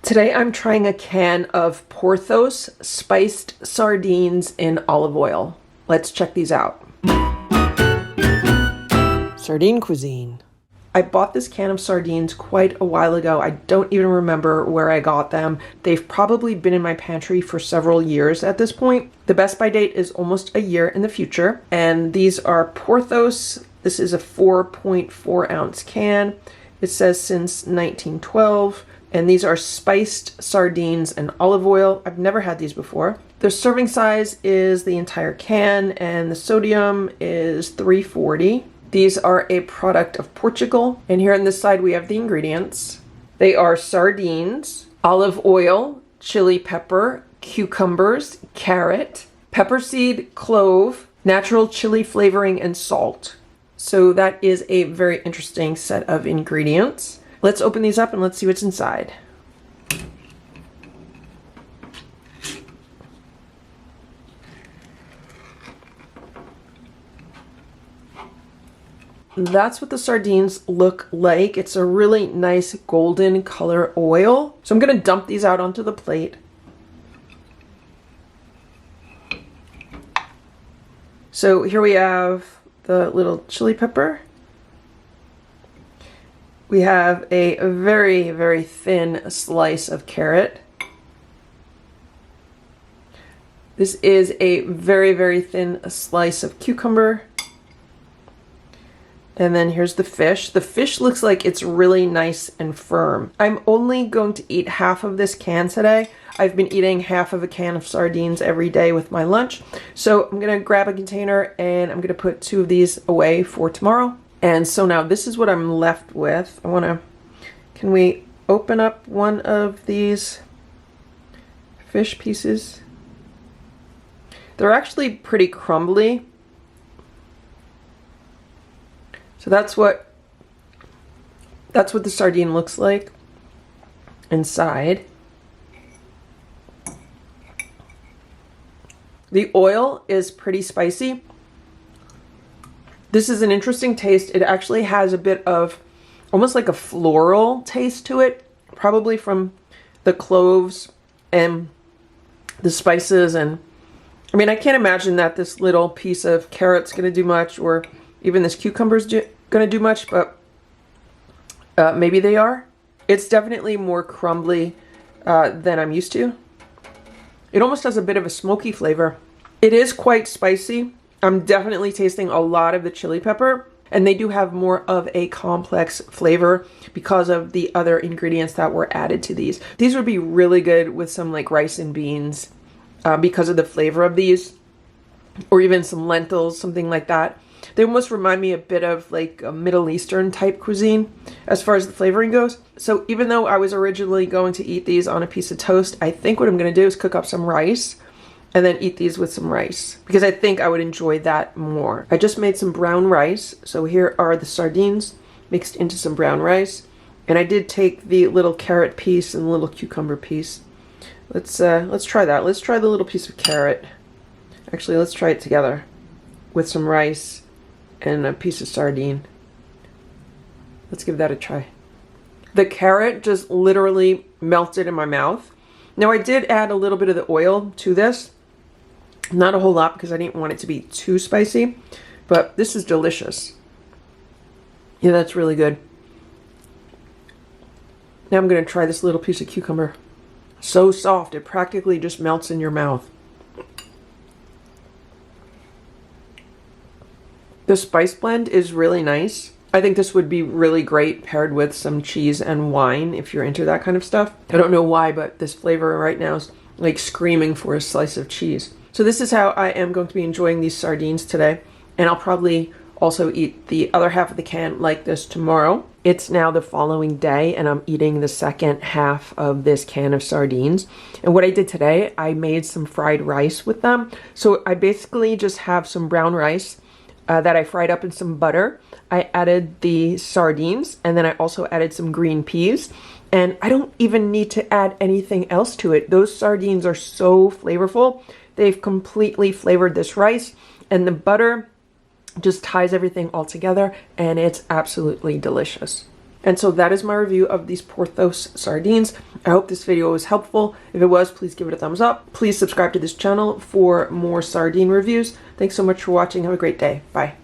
Today I'm trying a can of Porthos spiced sardines in olive oil. Let's check these out. Sardine Cuisine. I bought this can of sardines quite a while ago. I don't even remember where I got them. They've probably been in my pantry for several years at this point. The best by date is almost a year in the future. And these are Porthos. This is a 4.4 ounce can. It says since 1912. And these are spiced sardines and olive oil. I've never had these before. Their serving size is the entire can and the sodium is 340. These are a product of Portugal. And here on this side we have the ingredients. They are sardines, olive oil, chili pepper, cucumbers, carrot, pepper seed, clove, natural chili flavoring, and salt. So that is a very interesting set of ingredients. Let's open these up and let's see what's inside. That's what the sardines look like. It's a really nice golden color oil. So I'm going to dump these out onto the plate. So here we have the little chili pepper. We have a very, very thin slice of carrot. This is a very, very thin slice of cucumber. And then here's the fish. The fish looks like it's really nice and firm. I'm only going to eat half of this can today. I've been eating half of a can of sardines every day with my lunch. So I'm gonna grab a container and I'm gonna put 2 of these away for tomorrow. And so now this is what I'm left with. Can we open up one of these fish pieces? They're actually pretty crumbly. So that's what the sardine looks like inside. The oil is pretty spicy. This is an interesting taste. It actually has a bit of almost like a floral taste to it, probably from the cloves and the spices. And I mean, I can't imagine that this little piece of carrot's gonna do much, or even this cucumber's gonna do much, but maybe they are. It's definitely more crumbly than I'm used to. It almost has a bit of a smoky flavor. It is quite spicy. I'm definitely tasting a lot of the chili pepper, and they do have more of a complex flavor because of the other ingredients that were added to these. These would be really good with some like rice and beans because of the flavor of these, or even some lentils, something like that. They almost remind me a bit of like a Middle Eastern type cuisine as far as the flavoring goes. So even though I was originally going to eat these on a piece of toast, I think what I'm going to do is cook up some rice and then eat these with some rice, because I think I would enjoy that more. I just made some brown rice. So here are the sardines mixed into some brown rice. And I did take the little carrot piece and the little cucumber piece. Let's try that. Let's try the little piece of carrot. Actually, let's try it together with some rice and a piece of sardine. Let's give that a try. The carrot just literally melted in my mouth. Now I did add a little bit of the oil to this. Not a whole lot because I didn't want it to be too spicy, but this is delicious. Yeah, that's really good. Now I'm going to try this little piece of cucumber. So soft, it practically just melts in your mouth. The spice blend is really nice. I think this would be really great paired with some cheese and wine if you're into that kind of stuff. I don't know why, but this flavor right now is like screaming for a slice of cheese. So this is how I am going to be enjoying these sardines today. And I'll probably also eat the other half of the can like this tomorrow. It's now the following day and I'm eating the second half of this can of sardines. And what I did today, I made some fried rice with them. So I basically just have some brown rice that I fried up in some butter. I added the sardines, and then I also added some green peas. And I don't even need to add anything else to it. Those sardines are so flavorful. They've completely flavored this rice, and the butter just ties everything all together, and it's absolutely delicious. And so that is my review of these Porthos sardines. I hope this video was helpful. If it was, please give it a thumbs up. Please subscribe to this channel for more sardine reviews. Thanks so much for watching. Have a great day. Bye.